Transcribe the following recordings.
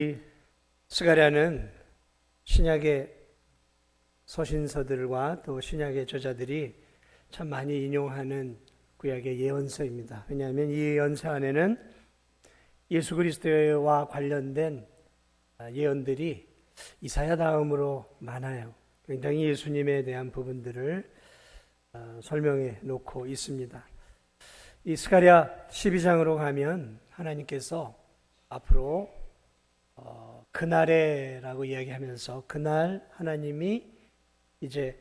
이 스가랴는 신약의 서신서들과 또 신약의 저자들이 참 많이 인용하는 구약의 예언서입니다. 왜냐하면 이 예언서 안에는 예수 그리스도와 관련된 예언들이 이사야 다음으로 많아요. 굉장히 예수님에 대한 부분들을 설명해 놓고 있습니다. 이 스가랴 12장으로 가면 하나님께서 앞으로 그날에라고 이야기하면서 그날 하나님이 이제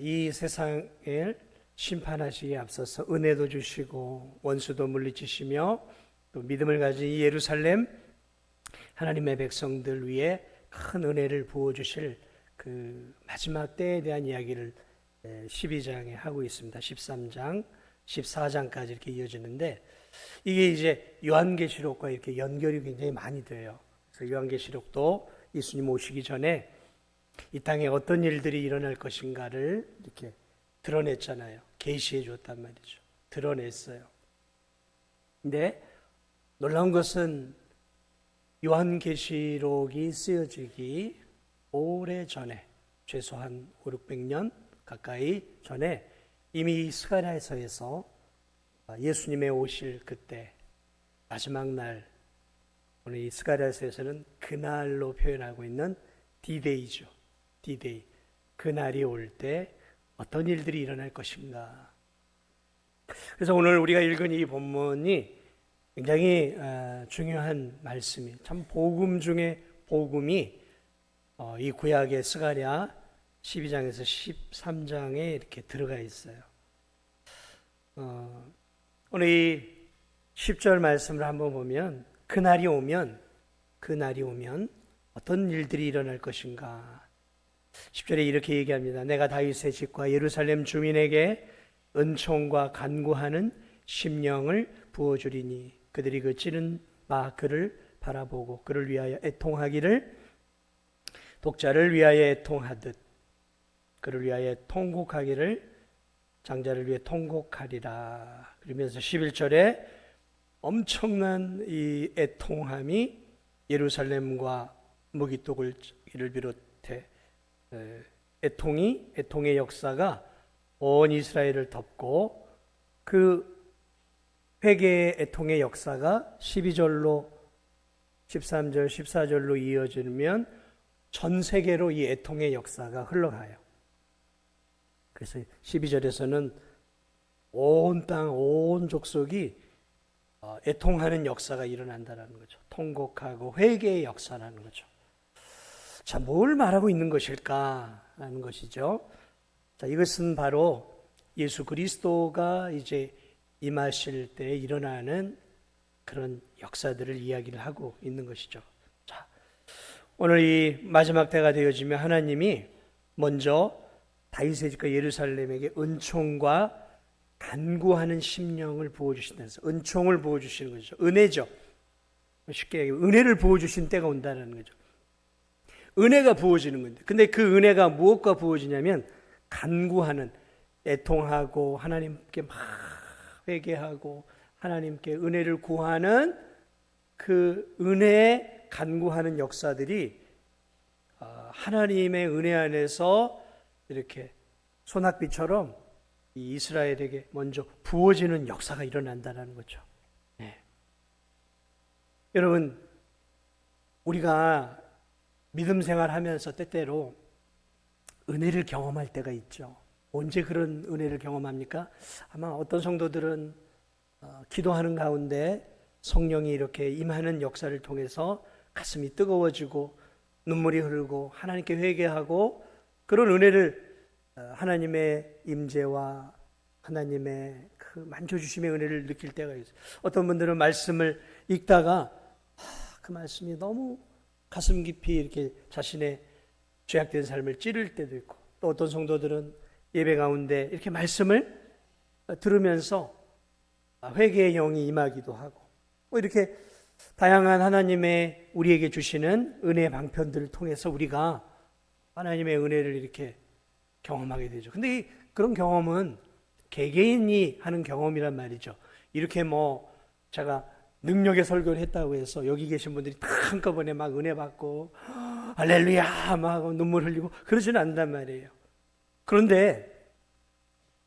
이 세상을 심판하시기에 앞서서 은혜도 주시고 원수도 물리치시며 또 믿음을 가진 이 예루살렘 하나님의 백성들 위에 큰 은혜를 부어주실 그 마지막 때에 대한 이야기를 12장에 하고 있습니다. 13장, 14장까지 이렇게 이어지는데 이게 이제 요한계시록과 이렇게 연결이 굉장히 많이 돼요. 그래서 요한계시록도 예수님 오시기 전에 이 땅에 어떤 일들이 일어날 것인가를 이렇게 드러냈잖아요. 계시해 줬단 말이죠. 드러냈어요. 근데 놀라운 것은 요한계시록이 쓰여지기 오래전에 최소한 5, 600년 가까이 전에 이미 스가랴서에서 예수님의 오실 그때 마지막 날, 오늘 이 스가랴서에서는 그날로 표현하고 있는 디데이죠. 디데이. 그날이 올 때 어떤 일들이 일어날 것인가. 그래서 오늘 우리가 읽은 이 본문이 굉장히 중요한 말씀이, 참 복음 중에 복음이 이 구약의 스가랴 12장에서 13장에 이렇게 들어가 있어요. 오늘 이 10절 말씀을 한번 보면 그날이 오면 어떤 일들이 일어날 것인가. 10절에 이렇게 얘기합니다. 내가 다윗의 집과 예루살렘 주민에게 은총과 간구하는 심령을 부어주리니 그들이 그 찌른 바 그를 바라보고 그를 위하여 애통하기를 독자를 위하여 애통하듯 그를 위하여 통곡하기를 장자를 위해 통곡하리라. 그러면서 11절에 엄청난 이 애통함이 예루살렘과 무기독을 비롯해 애통의 역사가 온 이스라엘을 덮고 그 회개의 애통의 역사가 12절로 13절, 14절로 이어지면 전 세계로 이 애통의 역사가 흘러가요. 그래서 12절에서는 온 땅, 온 족속이 애통하는 역사가 일어난다는 거죠. 통곡하고 회개의 역사라는 거죠. 자, 뭘 말하고 있는 것일까라는 것이죠. 자, 이것은 바로 예수 그리스도가 이제 임하실 때 일어나는 그런 역사들을 이야기를 하고 있는 것이죠. 자, 오늘 이 마지막 때가 되어지면 하나님이 먼저 다윗의 집과 예루살렘에게 은총과 간구하는 심령을 부어주신다면서 은총을 부어주시는 거죠. 은혜죠. 쉽게 얘기하면 은혜를 부어주신 때가 온다는 거죠. 은혜가 부어지는 건데, 근데 그 은혜가 무엇과 부어지냐면 간구하는, 애통하고 하나님께 막 회개하고 하나님께 은혜를 구하는 그 은혜에 간구하는 역사들이 하나님의 은혜 안에서 이렇게 소낙비처럼 이 이스라엘에게 먼저 부어지는 역사가 일어난다는 거죠. 네. 여러분, 우리가 믿음 생활하면서 때때로 은혜를 경험할 때가 있죠. 언제 그런 은혜를 경험합니까? 아마 어떤 성도들은 기도하는 가운데 성령이 이렇게 임하는 역사를 통해서 가슴이 뜨거워지고 눈물이 흐르고 하나님께 회개하고 그런 은혜를 하나님의 임재와 하나님의 그 만져주심의 은혜를 느낄 때가 있어요. 어떤 분들은 말씀을 읽다가 그 말씀이 너무 가슴 깊이 이렇게 자신의 죄악된 삶을 찌를 때도 있고, 또 어떤 성도들은 예배 가운데 이렇게 말씀을 들으면서 회개의 영이 임하기도 하고, 뭐 이렇게 다양한 하나님의 우리에게 주시는 은혜의 방편들을 통해서 우리가 하나님의 은혜를 이렇게 경험하게 되죠. 근데 그런 경험은 개개인이 하는 경험이란 말이죠. 이렇게 뭐 제가 능력의 설교를 했다고 해서 여기 계신 분들이 다 한꺼번에 막 은혜 받고 할렐루야 막 눈물 흘리고 그러지는 않단 말이에요. 그런데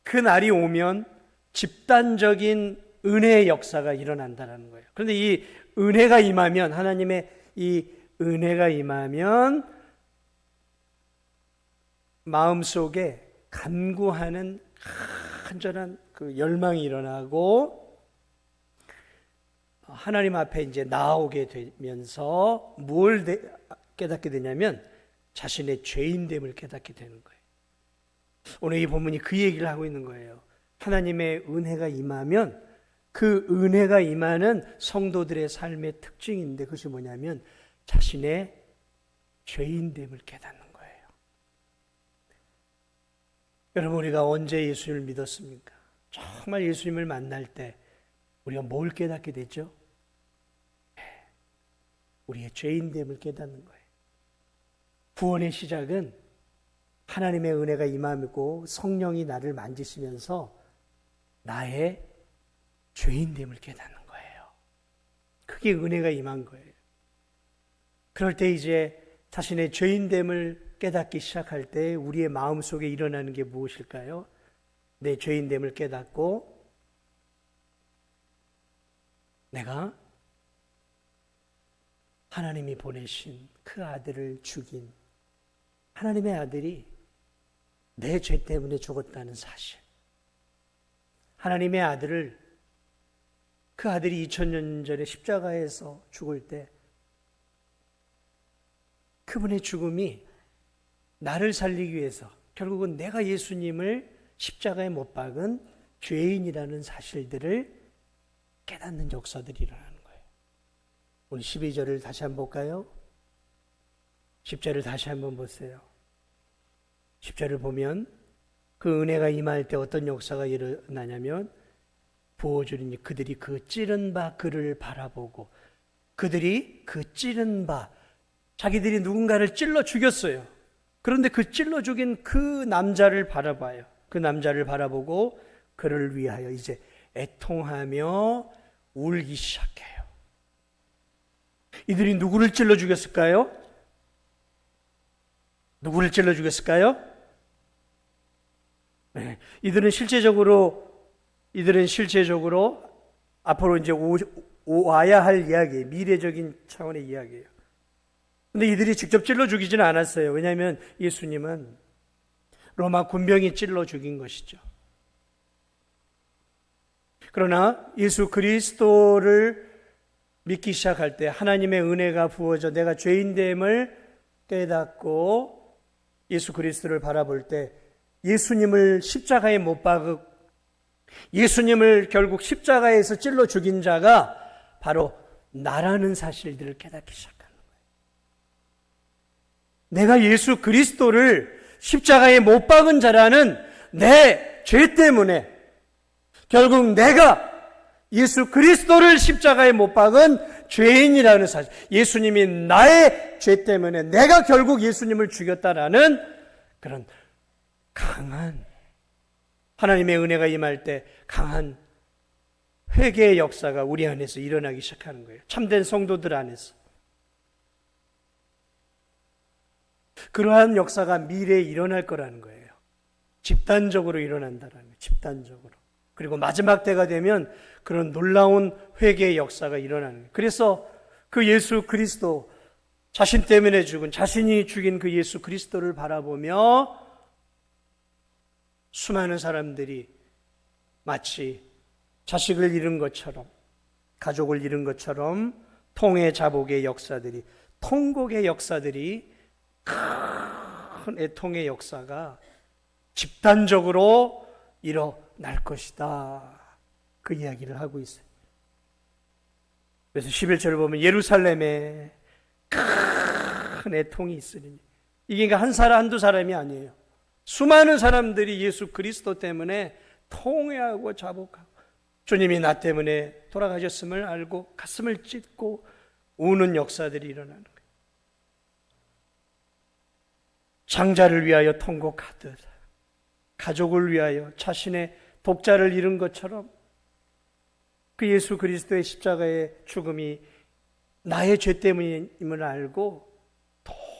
그 날이 오면 집단적인 은혜의 역사가 일어난다는 거예요. 그런데 이 은혜가 임하면, 하나님의 이 은혜가 임하면 마음속에 간구하는 간절한 그 열망이 일어나고 하나님 앞에 이제 나아오게 되면서 뭘 깨닫게 되냐면 자신의 죄인됨을 깨닫게 되는 거예요. 오늘 이 본문이 그 얘기를 하고 있는 거예요. 하나님의 은혜가 임하면 그 은혜가 임하는 성도들의 삶의 특징인데 그것이 뭐냐면 자신의 죄인됨을 깨닫는 거예요. 여러분, 우리가 언제 예수님을 믿었습니까? 정말 예수님을 만날 때 우리가 뭘 깨닫게 됐죠? 우리의 죄인됨을 깨닫는 거예요. 구원의 시작은 하나님의 은혜가 임하고 성령이 나를 만지시면서 나의 죄인됨을 깨닫는 거예요. 그게 은혜가 임한 거예요. 그럴 때 이제 자신의 죄인됨을 깨닫기 시작할 때 우리의 마음속에 일어나는 게 무엇일까요? 내 죄인됨을 깨닫고 내가 하나님이 보내신 그 아들을 죽인 하나님의 아들이 내 죄 때문에 죽었다는 사실, 하나님의 아들을, 그 아들이 2000년 전에 십자가에서 죽을 때 그분의 죽음이 나를 살리기 위해서 결국은 내가 예수님을 십자가에 못 박은 죄인이라는 사실들을 깨닫는 역사들이 일어나는 거예요. 오늘 12절을 다시 한번 볼까요? 10절을 다시 한번 보세요. 10절을 보면 그 은혜가 임할 때 어떤 역사가 일어나냐면 부어주리니 그들이 그 찌른 바 그를 바라보고, 그들이 그 찌른 바, 자기들이 누군가를 찔러 죽였어요. 그런데 그 찔러 죽인 그 남자를 바라봐요. 그 남자를 바라보고 그를 위하여 이제 애통하며 울기 시작해요. 이들이 누구를 찔러 죽였을까요? 누구를 찔러 죽였을까요? 네, 이들은 실제적으로 앞으로 이제 와야 할 이야기, 미래적인 차원의 이야기예요. 근데 이들이 직접 찔러 죽이지는 않았어요. 왜냐하면 예수님은 로마 군병이 찔러 죽인 것이죠. 그러나 예수 그리스도를 믿기 시작할 때 하나님의 은혜가 부어져 내가 죄인됨을 깨닫고 예수 그리스도를 바라볼 때 예수님을 십자가에 못 박고 예수님을 결국 십자가에서 찔러 죽인 자가 바로 나라는 사실들을 깨닫기 시작하는 거예요. 내가 예수 그리스도를 십자가에 못 박은 자라는 내 죄 때문에 결국 내가 예수 그리스도를 십자가에 못 박은 죄인이라는 사실, 예수님이 나의 죄 때문에 내가 결국 예수님을 죽였다라는 그런 강한 하나님의 은혜가 임할 때 강한 회개의 역사가 우리 안에서 일어나기 시작하는 거예요. 참된 성도들 안에서. 그러한 역사가 미래에 일어날 거라는 거예요. 집단적으로 일어난다는 거예요. 집단적으로. 그리고 마지막 때가 되면 그런 놀라운 회개의 역사가 일어나는 거예요. 그래서 그 예수 그리스도, 자신 때문에 죽은, 자신이 죽인 그 예수 그리스도를 바라보며 수많은 사람들이 마치 자식을 잃은 것처럼, 가족을 잃은 것처럼 통의 자복의 역사들이, 통곡의 역사들이, 큰 애통의 역사가 집단적으로 일어날 것이다. 그 이야기를 하고 있어요. 그래서 11절을 보면 예루살렘에 큰 애통이 있으니, 이게 그러니까 한 사람 한두 사람이 아니에요. 수많은 사람들이 예수 그리스도 때문에 통회하고 자복하고 주님이 나 때문에 돌아가셨음을 알고 가슴을 찢고 우는 역사들이 일어나는 거예요. 장자를 위하여 통곡하듯 가족을 위하여 자신의 독자를 잃은 것처럼 그 예수 그리스도의 십자가의 죽음이 나의 죄 때문임을 알고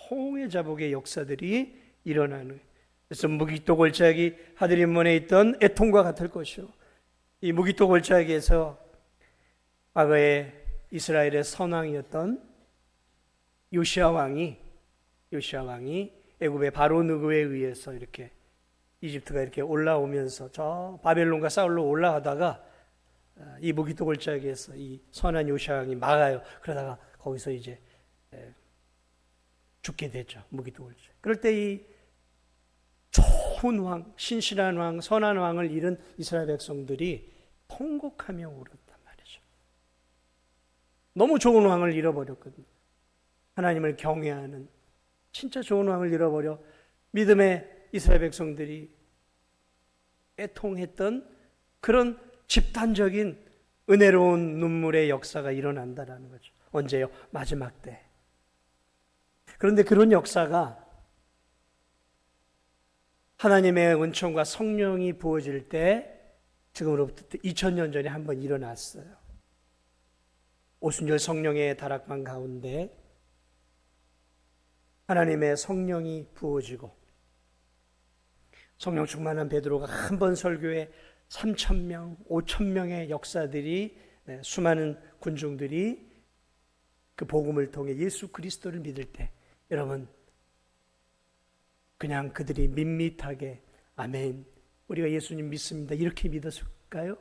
통회자복의 역사들이 일어나는, 그래서 무기토 골짜기 하드림몬에 있던 애통과 같을 것이요, 이 무기토 골짜기에서 과거에 이스라엘의 선왕이었던 요시야 왕이 애굽의 바로 느고에 의해서 이렇게 이집트가 이렇게 올라오면서 저 바벨론과 싸우러 올라가다가 이 무기토 골짜기에서 이 선한 요시야 왕이 막아요. 그러다가 거기서 이제 죽게 되죠. 무기토 골짜기. 그럴 때 이 좋은 왕, 신실한 왕, 선한 왕을 잃은 이스라엘 백성들이 통곡하며 울었단 말이죠. 너무 좋은 왕을 잃어버렸거든요. 하나님을 경외하는 진짜 좋은 왕을 잃어버려 믿음의 이스라엘 백성들이 애통했던 그런 집단적인 은혜로운 눈물의 역사가 일어난다라는 거죠. 언제요? 마지막 때. 그런데 그런 역사가 하나님의 은총과 성령이 부어질 때 지금으로부터 2000년 전에 한번 일어났어요. 오순절 성령의 다락방 가운데 하나님의 성령이 부어지고 성령 충만한 베드로가 한 번 설교에 3,000명, 5,000명의 역사들이, 수많은 군중들이 그 복음을 통해 예수 그리스도를 믿을 때 여러분 그냥 그들이 밋밋하게 아멘, 우리가 예수님 믿습니다 이렇게 믿었을까요?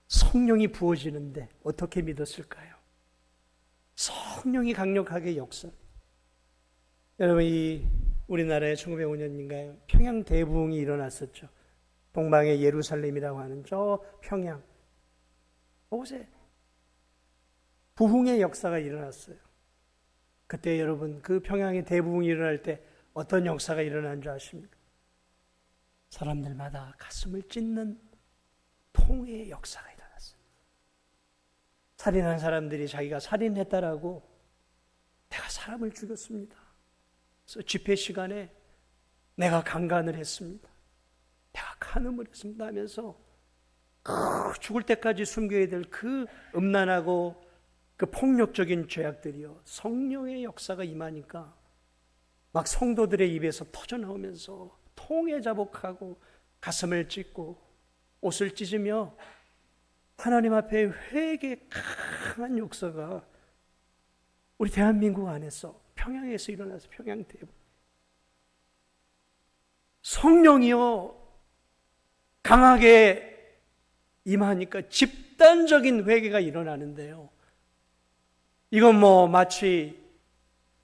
성령이 부어지는데 어떻게 믿었을까요? 성령이 강력하게 역사. 여러분 이 우리나라에 1905년인가요? 평양 대부흥이 일어났었죠. 동방의 예루살렘이라고 하는 저 평양. 그곳에 부흥의 역사가 일어났어요. 그때 여러분 그 평양의 대부흥이 일어날 때 어떤 역사가 일어난 줄 아십니까? 사람들마다 가슴을 찢는 통회의 역사가 일어났어요. 살인한 사람들이 자기가 살인했다라고 내가 사람을 죽였습니다. 그래서 집회 시간에 내가 강간을 했습니다. 내가 간음을 했습니다 하면서 죽을 때까지 숨겨야 될 그 음란하고 그 폭력적인 죄악들이요, 성령의 역사가 임하니까 막 성도들의 입에서 터져나오면서 통회자복하고 가슴을 찢고 옷을 찢으며 하나님 앞에 회개의 강한 역사가 우리 대한민국 안에서 평양에서 일어나서 평양 대부 성령이요 강하게 임하니까 집단적인 회개가 일어나는데요, 이건 뭐 마치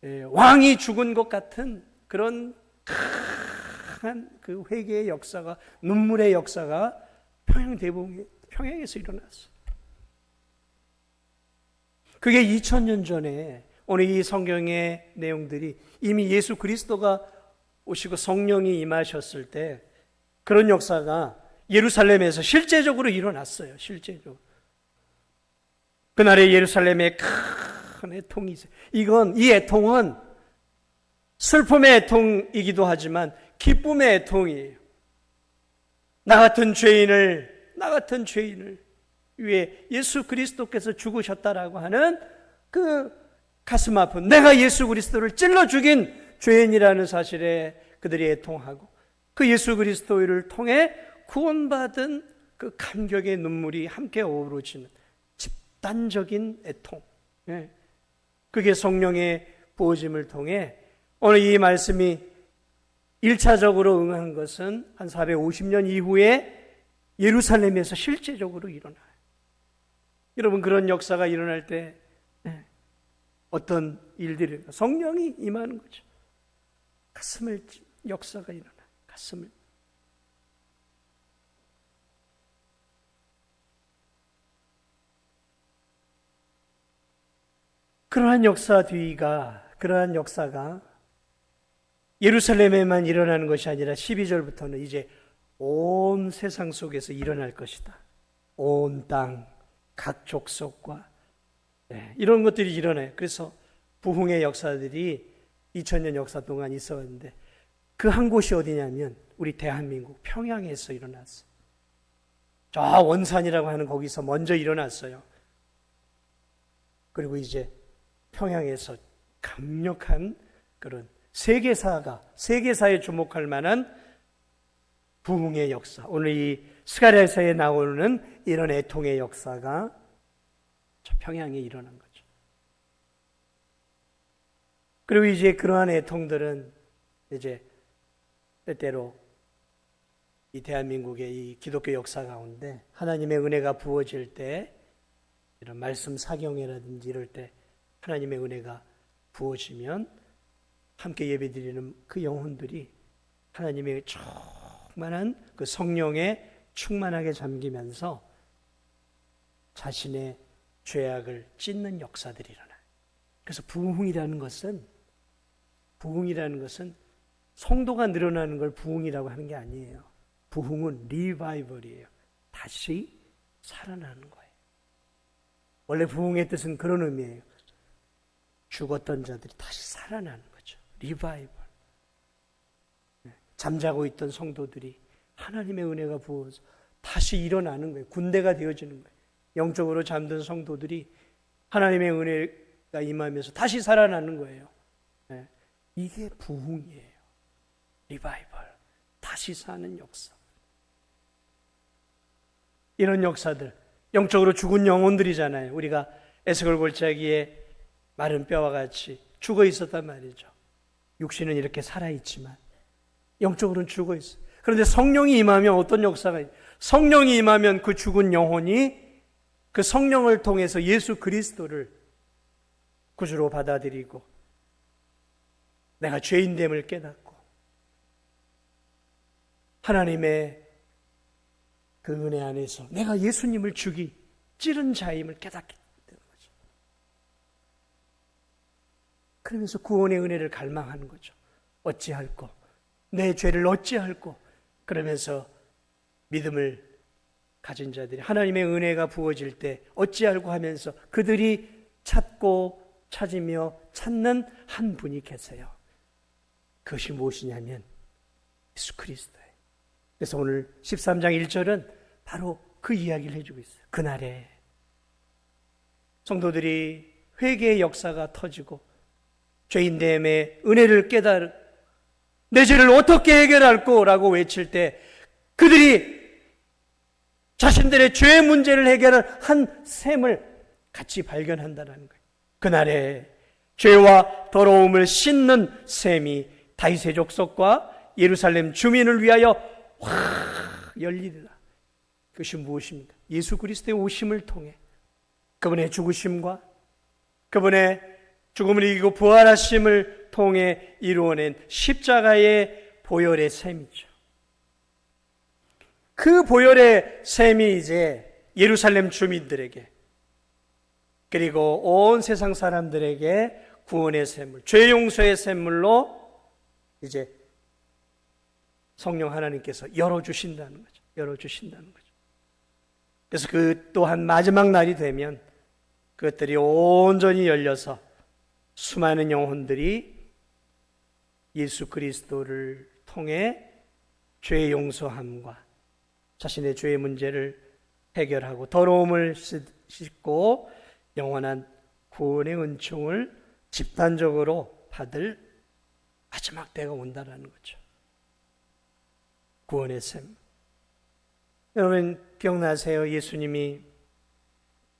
왕이 죽은 것 같은 그런 강한 그 회개의 역사가, 눈물의 역사가 평양에서 일어났어요. 그게 2000년 전에 오늘 이 성경의 내용들이 이미 예수 그리스도가 오시고 성령이 임하셨을 때 그런 역사가 예루살렘에서 실제적으로 일어났어요. 실제적으로. 그날의 예루살렘에 큰 애통이 있어요. 이 애통은 슬픔의 애통이기도 하지만 기쁨의 애통이에요. 나 같은 죄인을 위해 예수 그리스도께서 죽으셨다라고 하는 그 가슴 아픈, 내가 예수 그리스도를 찔러 죽인 죄인이라는 사실에 그들이 애통하고 그 예수 그리스도를 통해 구원받은 그 감격의 눈물이 함께 어우러지는 집단적인 애통. 그게 성령의 부어짐을 통해 오늘 이 말씀이 1차적으로 응한 것은 한 450년 이후에 예루살렘에서 실제적으로 일어나요. 여러분 그런 역사가 일어날 때 어떤 일들이 성령이 임하는 거죠. 가슴을 역사가 일어나요. 가슴을. 그러한 역사가 예루살렘에만 일어나는 것이 아니라 12절부터는 이제 온 세상 속에서 일어날 것이다. 온 땅, 각 족속과 이런 것들이 일어나요. 그래서 부흥의 역사들이 2000년 역사 동안 있었는데 그 한 곳이 어디냐면 우리 대한민국 평양에서 일어났어요. 저 원산이라고 하는 거기서 먼저 일어났어요. 그리고 이제 평양에서 강력한 그런 세계사에 주목할 만한 부흥의 역사, 오늘 이 스가랴서에 나오는 이런 애통의 역사가 저 평양에 일어난 거죠. 그리고 이제 그러한 애통들은 이제 때때로 이 대한민국의 이 기독교 역사 가운데 하나님의 은혜가 부어질 때, 이런 말씀 사경회라든지 이럴 때 하나님의 은혜가 부어지면 함께 예배드리는 그 영혼들이 하나님의 충만한 그 성령에 충만하게 잠기면서 자신의 죄악을 찢는 역사들이 일어나요. 그래서 부흥이라는 것은 성도가 늘어나는 걸 부흥이라고 하는 게 아니에요. 부흥은 리바이벌이에요. 다시 살아나는 거예요. 원래 부흥의 뜻은 그런 의미예요. 죽었던 자들이 다시 살아나는 거죠. 리바이벌. 잠자고 있던 성도들이 하나님의 은혜가 부어서 다시 일어나는 거예요. 군대가 되어지는 거예요. 영적으로 잠든 성도들이 하나님의 은혜가 임하면서 다시 살아나는 거예요. 이게 부흥이에요. 리바이벌. 다시 사는 역사. 이런 역사들, 영적으로 죽은 영혼들이잖아요. 우리가 에스겔 골짜기에 마른 뼈와 같이 죽어 있었단 말이죠. 육신은 이렇게 살아있지만 영적으로는 죽어 있어요. 그런데 성령이 임하면 어떤 역사가 있어요? 성령이 임하면 그 죽은 영혼이 그 성령을 통해서 예수 그리스도를 구주로 받아들이고 내가 죄인됨을 깨닫고 하나님의 그 은혜 안에서 내가 예수님을 찌른 자임을 깨닫게 되는 거죠. 그러면서 구원의 은혜를 갈망하는 거죠. 어찌할꼬, 내 죄를 어찌할꼬. 그러면서 믿음을 가진 자들이 하나님의 은혜가 부어질 때 어찌할꼬 하면서 그들이 찾으며 찾는 한 분이 계세요. 그것이 무엇이냐면 예수 그리스도예요. 그래서 오늘 13장 1절은 바로 그 이야기를 해주고 있어요. 그날에 성도들이 회개의 역사가 터지고 죄인됨의 은혜를 깨달은 내 죄를 어떻게 해결할꼬? 라고 외칠 때 그들이 자신들의 죄의 문제를 해결할 한 셈을 같이 발견한다는 거예요. 그날에 죄와 더러움을 씻는 셈이 다윗의 족속과 예루살렘 주민을 위하여 확 열리리라. 그것이 무엇입니까? 예수 그리스도의 오심을 통해 그분의 죽으심과 그분의 죽음을 이기고 부활하심을 통해 이루어낸 십자가의 보혈의 셈이죠. 그 보혈의 셈이 이제 예루살렘 주민들에게 그리고 온 세상 사람들에게 구원의 셈물, 죄 용서의 셈물로 이제 성령 하나님께서 열어주신다는 거죠. 그래서 그 또한 마지막 날이 되면 그것들이 온전히 열려서 수많은 영혼들이 예수 그리스도를 통해 죄 용서함과 자신의 죄의 문제를 해결하고 더러움을 씻고 영원한 구원의 은총을 집단적으로 받을 마지막 때가 온다는 거죠. 구원의 셈. 여러분 기억나세요? 예수님이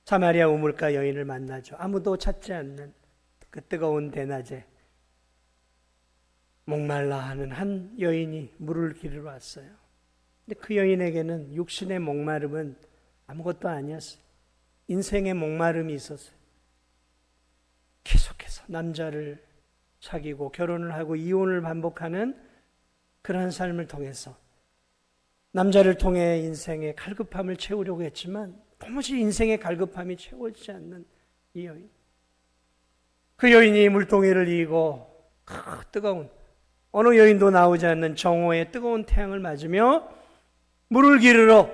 사마리아 우물가 여인을 만나죠. 아무도 찾지 않는 그 뜨거운 대낮에 목말라 하는 한 여인이 물을 기르러 왔어요. 근데 그 여인에게는 육신의 목마름은 아무것도 아니었어요. 인생의 목마름이 있었어요. 계속해서 남자를 사귀고 결혼을 하고 이혼을 반복하는 그러한 삶을 통해서 남자를 통해 인생의 갈급함을 채우려고 했지만 도무지 인생의 갈급함이 채워지지 않는 이 여인. 그 여인이 물동이를 이고 뜨거운 어느 여인도 나오지 않는 정오의 뜨거운 태양을 맞으며 물을 기르러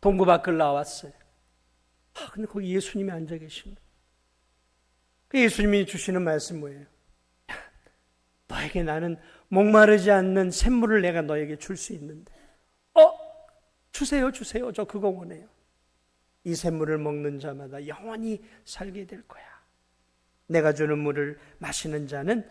동구 밖을 나왔어요. 근데 거기 예수님이 앉아 계신 거예요. 그 예수님이 주시는 말씀 뭐예요? 너에게 나는 목마르지 않는 샘물을 내가 너에게 줄 수 있는데 주세요, 주세요. 저 그거 원해요. 이 샘물을 먹는 자마다 영원히 살게 될 거야. 내가 주는 물을 마시는 자는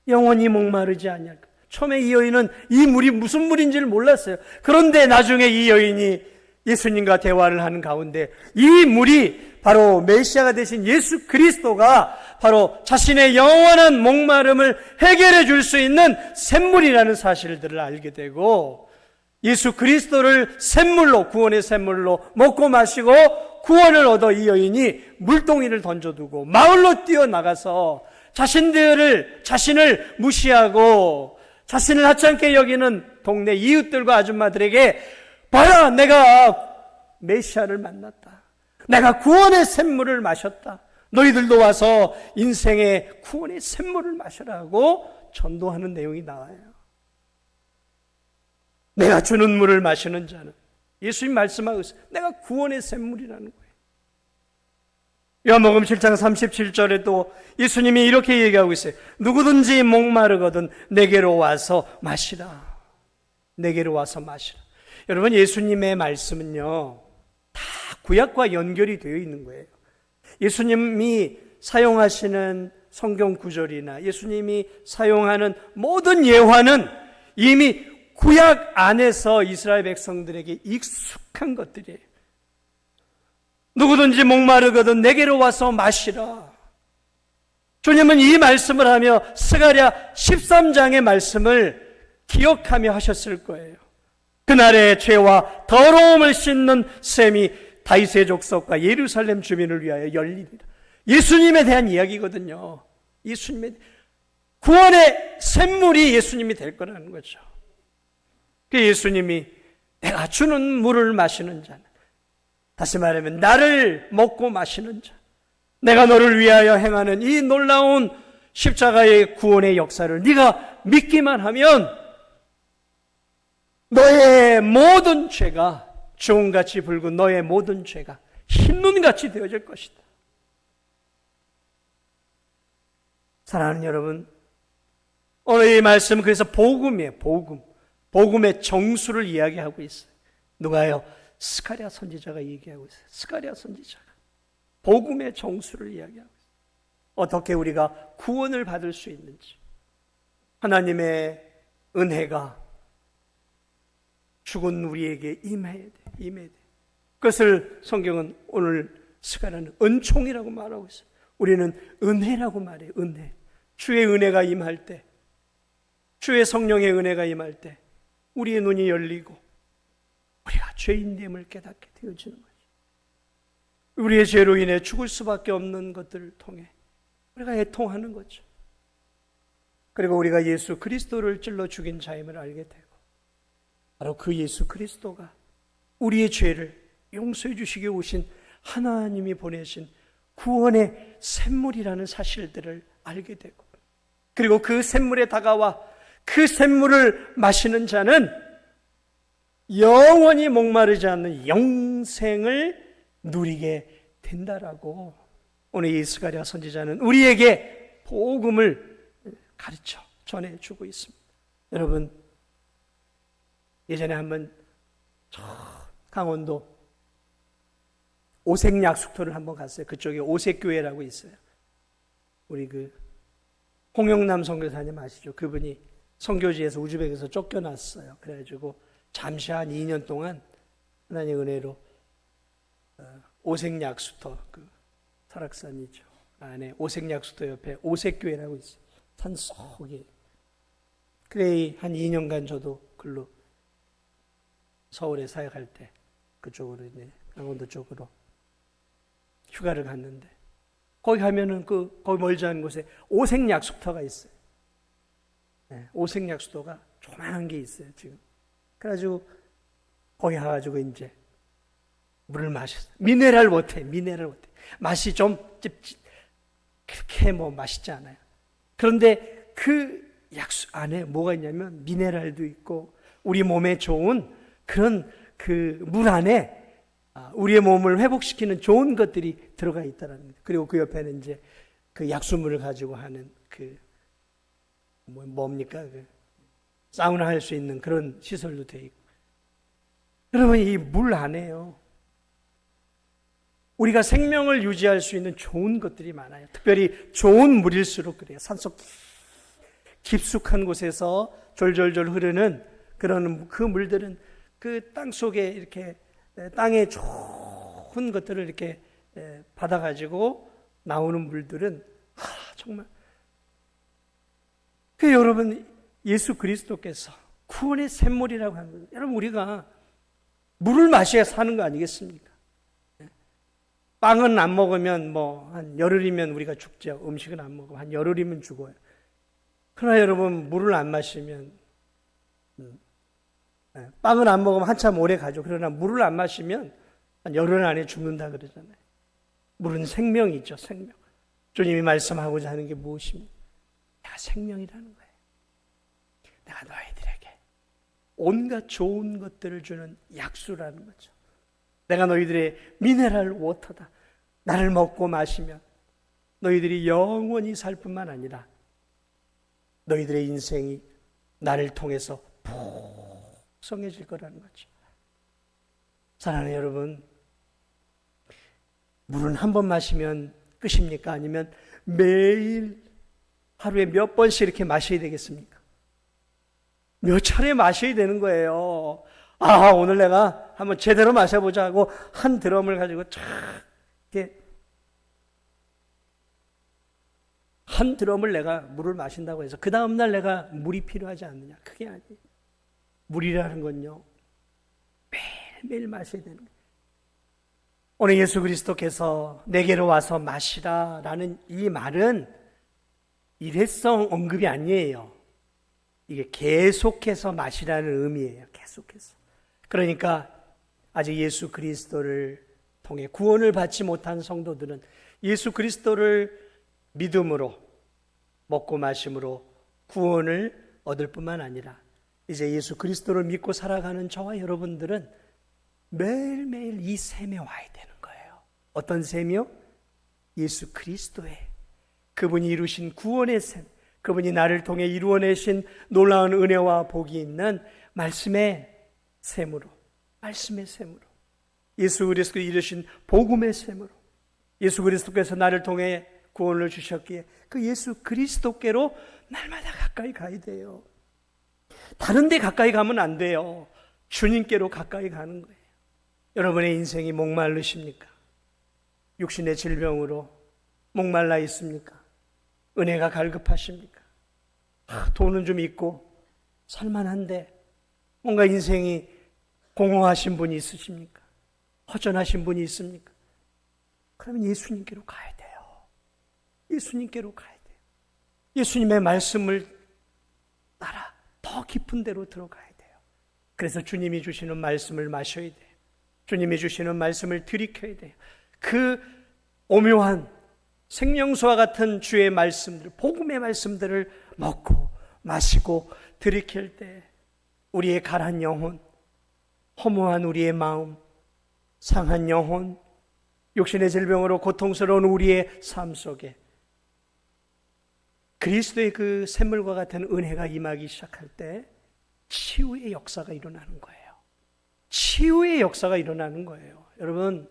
영원히 목마르지 아니할 거야. 처음에 이 여인은 이 물이 무슨 물인지를 몰랐어요. 그런데 나중에 이 여인이 예수님과 대화를 하는 가운데 이 물이 바로 메시아가 되신 예수 그리스도가 바로 자신의 영원한 목마름을 해결해 줄 수 있는 샘물이라는 사실들을 알게 되고, 예수 그리스도를 샘물로, 구원의 샘물로 먹고 마시고 구원을 얻어 이 여인이 물동이를 던져두고 마을로 뛰어나가서 자신을 무시하고 자신을 하찮게 여기는 동네 이웃들과 아줌마들에게, 봐라, 내가 메시아를 만났다. 내가 구원의 샘물을 마셨다. 너희들도 와서 인생의 구원의 샘물을 마시라고 전도하는 내용이 나와요. 내가 주는 물을 마시는 자는, 예수님 말씀하고 있어요. 내가 구원의 샘물이라는 거예요. 요한복음 7장 37절에도 예수님이 이렇게 얘기하고 있어요. 누구든지 목마르거든 내게로 와서 마시라. 내게로 와서 마시라. 여러분, 예수님의 말씀은요, 다 구약과 연결이 되어 있는 거예요. 예수님이 사용하시는 성경 구절이나 예수님이 사용하는 모든 예화는 이미 구약 안에서 이스라엘 백성들에게 익숙한 것들이에요. 누구든지 목마르거든 내게로 와서 마시라. 주님은 이 말씀을 하며 스가랴 13장의 말씀을 기억하며 하셨을 거예요. 그날의 죄와 더러움을 씻는 샘이 다윗의 족속과 예루살렘 주민을 위하여 열리리라. 예수님에 대한 이야기거든요. 예수님의 구원의 샘물이 예수님이 될 거라는 거죠. 그 예수님이 내가 주는 물을 마시는 자는, 다시 말하면 나를 먹고 마시는 자, 내가 너를 위하여 행하는 이 놀라운 십자가의 구원의 역사를 네가 믿기만 하면 너의 모든 죄가, 주홍같이 붉은 너의 모든 죄가 흰눈같이 되어질 것이다. 사랑하는 여러분, 오늘 이 말씀은 그래서 복음이에요. 복음의 정수를 이야기하고 있어요. 누가요? 스가랴 선지자가 얘기하고 있어요. 스가랴 선지자가 복음의 정수를 이야기하고 있어요. 어떻게 우리가 구원을 받을 수 있는지, 하나님의 은혜가 죽은 우리에게 임해야 돼. 그것을 성경은 오늘 스가랴는 은총이라고 말하고 있어요. 우리는 은혜라고 말해요. 은혜. 주의 은혜가 임할 때, 주의 성령의 은혜가 임할 때 우리의 눈이 열리고 우리가 죄인됨을 깨닫게 되어지는 거죠. 우리의 죄로 인해 죽을 수밖에 없는 것들을 통해 우리가 애통하는 거죠. 그리고 우리가 예수 그리스도를 찔러 죽인 자임을 알게 되고, 바로 그 예수 그리스도가 우리의 죄를 용서해 주시기 오신 하나님이 보내신 구원의 샘물이라는 사실들을 알게 되고, 그리고 그 샘물에 다가와 그 샘물을 마시는 자는 영원히 목마르지 않는 영생을 누리게 된다라고 오늘 이 스가랴 선지자는 우리에게 복음을 가르쳐 전해주고 있습니다. 여러분, 예전에 한번 강원도 오색약숙터를 한번 갔어요. 그쪽에 오색교회라고 있어요. 우리 그 홍영남 선교사님 아시죠? 그분이 선교지에서 우즈벡에서 쫓겨났어요. 그래가지고 잠시 한 2년 동안 하나님의 은혜로 오색약수터, 그 설악산이죠, 안에 오색약수터 옆에 오색교회라고 있어요. 산속에. 그래 한 2년간 저도 글로 서울에 사역할 때 그쪽으로 이제 강원도 쪽으로 휴가를 갔는데, 거기 가면은 거기 멀지 않은 곳에 오색약수터가 있어요. 네, 오색약수터가 조그만한 게 있어요, 지금. 그래가지고 거기 가가지고 이제 물을 마셨어요. 미네랄 워터. 맛이 좀 그렇게 뭐 맛있지 않아요. 그런데 그 약수 안에 뭐가 있냐면 미네랄도 있고 우리 몸에 좋은 그런 그 물 안에 우리의 몸을 회복시키는 좋은 것들이 들어가 있다는 거예요. 그리고 그 옆에는 이제 그 약수물을 가지고 하는 그 뭡니까? 그 사우나 할 수 있는 그런 시설도 돼 있고. 여러분, 이 물 안에요, 우리가 생명을 유지할 수 있는 좋은 것들이 많아요. 특별히 좋은 물일수록 그래요. 산속 깊숙한 곳에서 졸졸졸 흐르는 그런 그 물들은 그 땅 속에 이렇게 땅에 좋은 것들을 이렇게 받아가지고 나오는 물들은 정말 그 여러분, 예수 그리스도께서 구원의 샘물이라고 하는 거예요. 여러분, 우리가 물을 마셔야 사는 거 아니겠습니까? 빵은 안 먹으면 뭐 한 열흘이면 우리가 죽죠. 음식은 안 먹으면 한 열흘이면 죽어요. 그러나 여러분, 물을 안 마시면, 빵을 안 먹으면 한참 오래 가죠. 그러나 물을 안 마시면 한 열흘 안에 죽는다 그러잖아요. 물은 생명이죠, 생명. 주님이 말씀하고자 하는 게 무엇입니까? 내가 생명이라는 거예요. 내가 너희들에게 온갖 좋은 것들을 주는 약수라는 거죠. 내가 너희들의 미네랄 워터다. 나를 먹고 마시면 너희들이 영원히 살 뿐만 아니라 너희들의 인생이 나를 통해서 풍성해질 거라는 거죠. 사랑하는 여러분, 물은 한 번 마시면 끝입니까? 아니면 매일 하루에 몇 번씩 이렇게 마셔야 되겠습니까? 몇 차례 마셔야 되는 거예요. 오늘 내가 한번 제대로 마셔보자 하고 한 드럼을 가지고 쫙 이렇게 한 드럼을 내가 물을 마신다고 해서 그 다음날 내가 물이 필요하지 않느냐? 그게 아니에요. 물이라는 건요, 매일매일 마셔야 되는 거예요. 오늘 예수 그리스도께서 내게로 와서 마시라 라는 이 말은 일회성 언급이 아니에요. 이게 계속해서 마시라는 의미예요. 계속해서. 그러니까 아직 예수 그리스도를 통해 구원을 받지 못한 성도들은 예수 그리스도를 믿음으로 먹고 마심으로 구원을 얻을 뿐만 아니라 이제 예수 그리스도를 믿고 살아가는 저와 여러분들은 매일매일 이 샘에 와야 되는 거예요. 어떤 샘이요? 예수 그리스도의, 그분이 이루신 구원의 샘, 그분이 나를 통해 이루어내신 놀라운 은혜와 복이 있는 말씀의 샘으로, 말씀의 샘으로, 예수 그리스도 이루신 복음의 샘으로, 예수 그리스도께서 나를 통해 구원을 주셨기에 그 예수 그리스도께로 날마다 가까이 가야 돼요. 다른 데 가까이 가면 안 돼요. 주님께로 가까이 가는 거예요. 여러분의 인생이 목마르십니까? 육신의 질병으로 목말라 있습니까? 은혜가 갈급하십니까? 돈은 좀 있고 살만한데 뭔가 인생이 공허하신 분이 있으십니까? 허전하신 분이 있습니까? 그러면 예수님께로 가야 돼요. 예수님께로 가야 돼요. 예수님의 말씀을 따라 더 깊은 데로 들어가야 돼요. 그래서 주님이 주시는 말씀을 마셔야 돼요. 주님이 주시는 말씀을 들이켜야 돼요. 그 오묘한 생명수와 같은 주의 말씀들, 복음의 말씀들을 먹고 마시고 들이킬 때 우리의 가란 영혼, 허무한 우리의 마음, 상한 영혼, 육신의 질병으로 고통스러운 우리의 삶 속에 그리스도의 그 샘물과 같은 은혜가 임하기 시작할 때 치유의 역사가 일어나는 거예요. 치유의 역사가 일어나는 거예요. 여러분,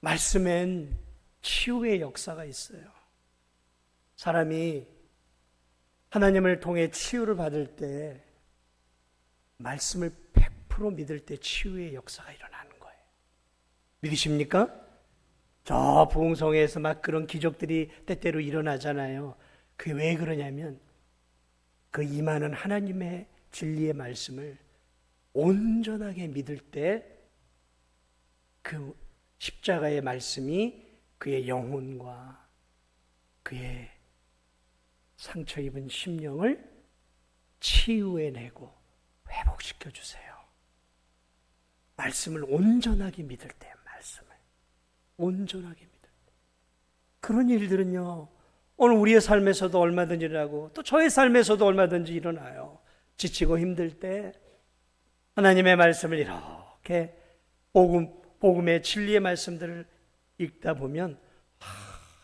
말씀엔 치유의 역사가 있어요. 사람이 하나님을 통해 치유를 받을 때 말씀을 100% 믿을 때 치유의 역사가 일어나는 거예요. 믿으십니까? 저 부흥성에서 막 그런 기적들이 때때로 일어나잖아요. 그게 왜 그러냐면 그 임하는 하나님의 진리의 말씀을 온전하게 믿을 때 그 십자가의 말씀이 그의 영혼과 그의 상처 입은 심령을 치유해내고 회복시켜 주세요. 말씀을 온전하게 믿을 때, 말씀을 온전하게 믿을 때. 그런 일들은요, 오늘 우리의 삶에서도 얼마든지 일어나고 또 저의 삶에서도 얼마든지 일어나요. 지치고 힘들 때 하나님의 말씀을 이렇게 복음의 진리의 말씀들을 읽다 보면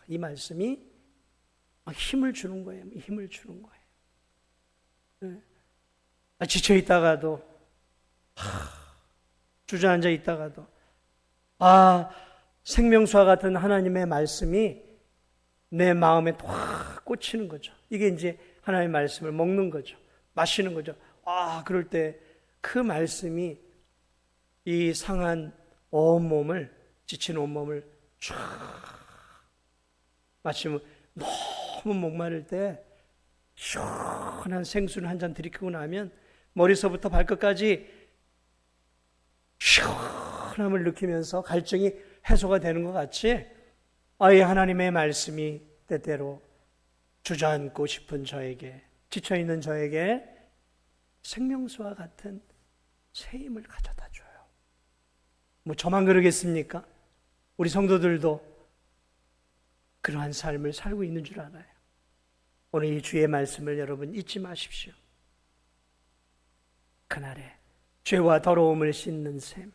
이 말씀이 힘을 주는 거예요. 힘을 주는 거예요. 지쳐 있다가도 주저앉아 있다가도 생명수와 같은 하나님의 말씀이 내 마음에 확 꽂히는 거죠. 이게 이제 하나님의 말씀을 먹는 거죠. 마시는 거죠. 그럴 때 그 말씀이 이 상한 온몸을, 지친 온몸을 쫙, 마치 너무 목마를 때 시원한 생수를 한 잔 들이키고 나면 머리서부터 발끝까지 시원함을 느끼면서 갈증이 해소가 되는 것 같이 이 하나님의 말씀이 때때로 주저앉고 싶은 저에게, 지쳐있는 저에게 생명수와 같은 새 힘을 가져다 줘요. 저만 그러겠습니까? 우리 성도들도 그러한 삶을 살고 있는 줄 알아요. 오늘 이 주의 말씀을 여러분 잊지 마십시오. 그날에 죄와 더러움을 씻는 샘,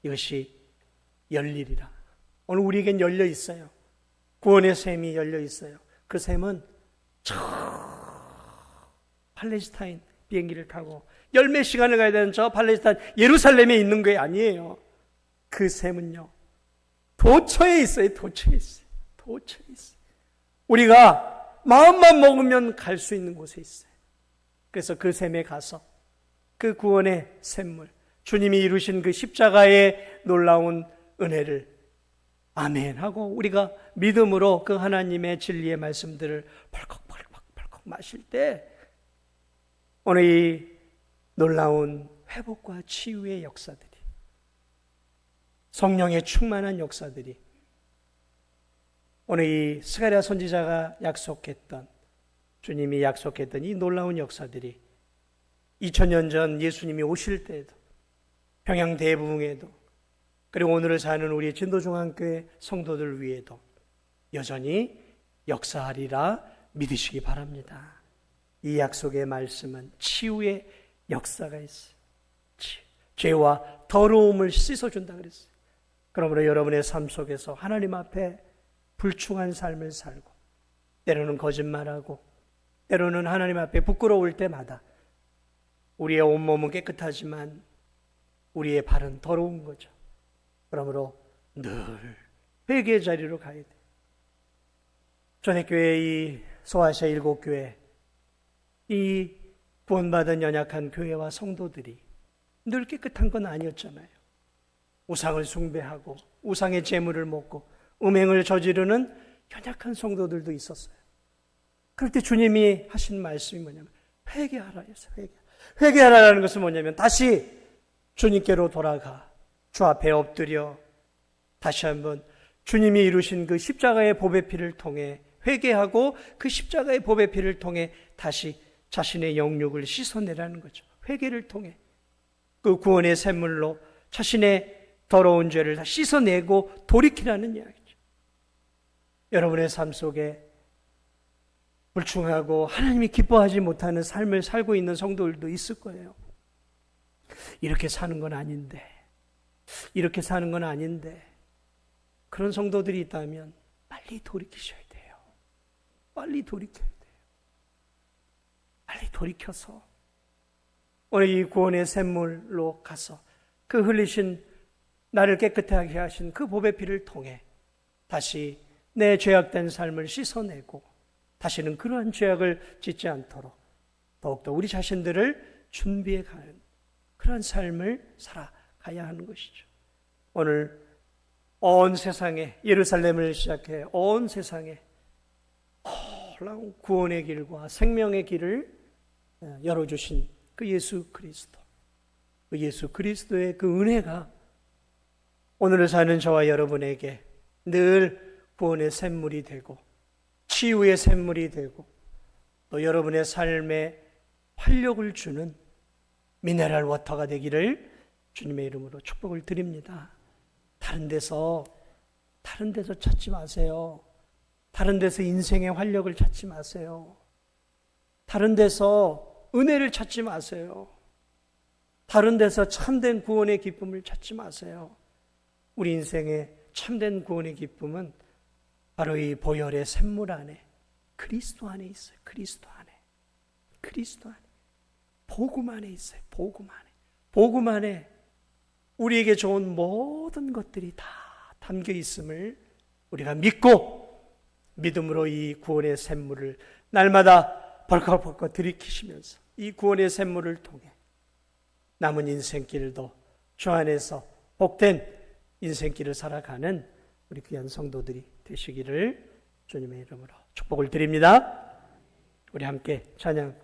이것이 열리리라. 오늘 우리에겐 열려 있어요. 구원의 샘이 열려 있어요. 그 샘은 팔레스타인 비행기를 타고 열몇 시간을 가야 되는 저 팔레스타인 예루살렘에 있는 게 아니에요. 그 샘은요, 도처에 있어요. 도처에 있어요. 도처에 있어요. 우리가 마음만 먹으면 갈 수 있는 곳에 있어요. 그래서 그 샘에 가서 그 구원의 샘물, 주님이 이루신 그 십자가의 놀라운 은혜를 아멘 하고 우리가 믿음으로 그 하나님의 진리의 말씀들을 벌컥 마실 때 오늘 이 놀라운 회복과 치유의 역사들이, 성령의 충만한 역사들이, 오늘 이 스가랴 선지자가 약속했던, 주님이 약속했던 이 놀라운 역사들이 2000년 전 예수님이 오실 때에도, 평양 대부흥에도, 그리고 오늘을 사는 우리 진도중앙교회 성도들 위에도 여전히 역사하리라 믿으시기 바랍니다. 이 약속의 말씀은 치유의 역사가 있어요. 죄와 더러움을 씻어준다 그랬어요. 그러므로 여러분의 삶 속에서 하나님 앞에 불충한 삶을 살고, 때로는 거짓말하고, 때로는 하나님 앞에 부끄러울 때마다 우리의 온몸은 깨끗하지만 우리의 발은 더러운 거죠. 그러므로 늘 회개의 자리로 가야 돼요. 전액교회 이 소아시아 7교회, 이 구원받은 연약한 교회와 성도들이 늘 깨끗한 건 아니었잖아요. 우상을 숭배하고 우상의 재물을 먹고 음행을 저지르는 연약한 성도들도 있었어요. 그럴 때 주님이 하신 말씀이 뭐냐면 회개하라 했어요. 회개하라는 것은 뭐냐면 다시 주님께로 돌아가 주 앞에 엎드려 다시 한번 주님이 이루신 그 십자가의 보배 피를 통해 회개하고 그 십자가의 보배 피를 통해 다시 자신의 영육을 씻어내라는 거죠. 회개를 통해 그 구원의 샘물로 자신의 더러운 죄를 다 씻어내고 돌이키라는 이야기죠. 여러분의 삶 속에 불충하고 하나님이 기뻐하지 못하는 삶을 살고 있는 성도들도 있을 거예요. 이렇게 사는 건 아닌데, 이렇게 사는 건 아닌데, 그런 성도들이 있다면 빨리 돌이키셔야 돼요. 빨리 돌이켜야 돼요. 빨리 돌이켜서 오늘 이 구원의 샘물로 가서 그 흘리신, 나를 깨끗하게 하신 그 보배 피를 통해 다시 내 죄악된 삶을 씻어내고 다시는 그러한 죄악을 짓지 않도록 더욱더 우리 자신들을 준비해 가는 그런 삶을 살아가야 하는 것이죠. 오늘 온 세상에, 예루살렘을 시작해 온 세상에 놀라운 구원의 길과 생명의 길을 열어주신 그 예수 그리스도, 그 예수 그리스도의 그 은혜가 오늘을 사는 저와 여러분에게 늘 구원의 샘물이 되고 치유의 샘물이 되고 또 여러분의 삶에 활력을 주는 미네랄 워터가 되기를 주님의 이름으로 축복을 드립니다. 다른 데서 찾지 마세요. 다른 데서 인생의 활력을 찾지 마세요. 다른 데서 은혜를 찾지 마세요. 다른 데서 참된 구원의 기쁨을 찾지 마세요. 우리 인생의 참된 구원의 기쁨은 바로 이 보혈의 샘물 안에, 그리스도 안에 있어요. 그리스도 안에. 복음 안에 있어요. 복음 안에. 복음 안에 우리에게 좋은 모든 것들이 다 담겨 있음을 우리가 믿고 믿음으로 이 구원의 샘물을 날마다 벌컥벌컥 들이키시면서 이 구원의 샘물을 통해 남은 인생길도 주 안에서 복된 인생길을 살아가는 우리 귀한 성도들이 되시기를 주님의 이름으로 축복을 드립니다. 우리 함께 찬양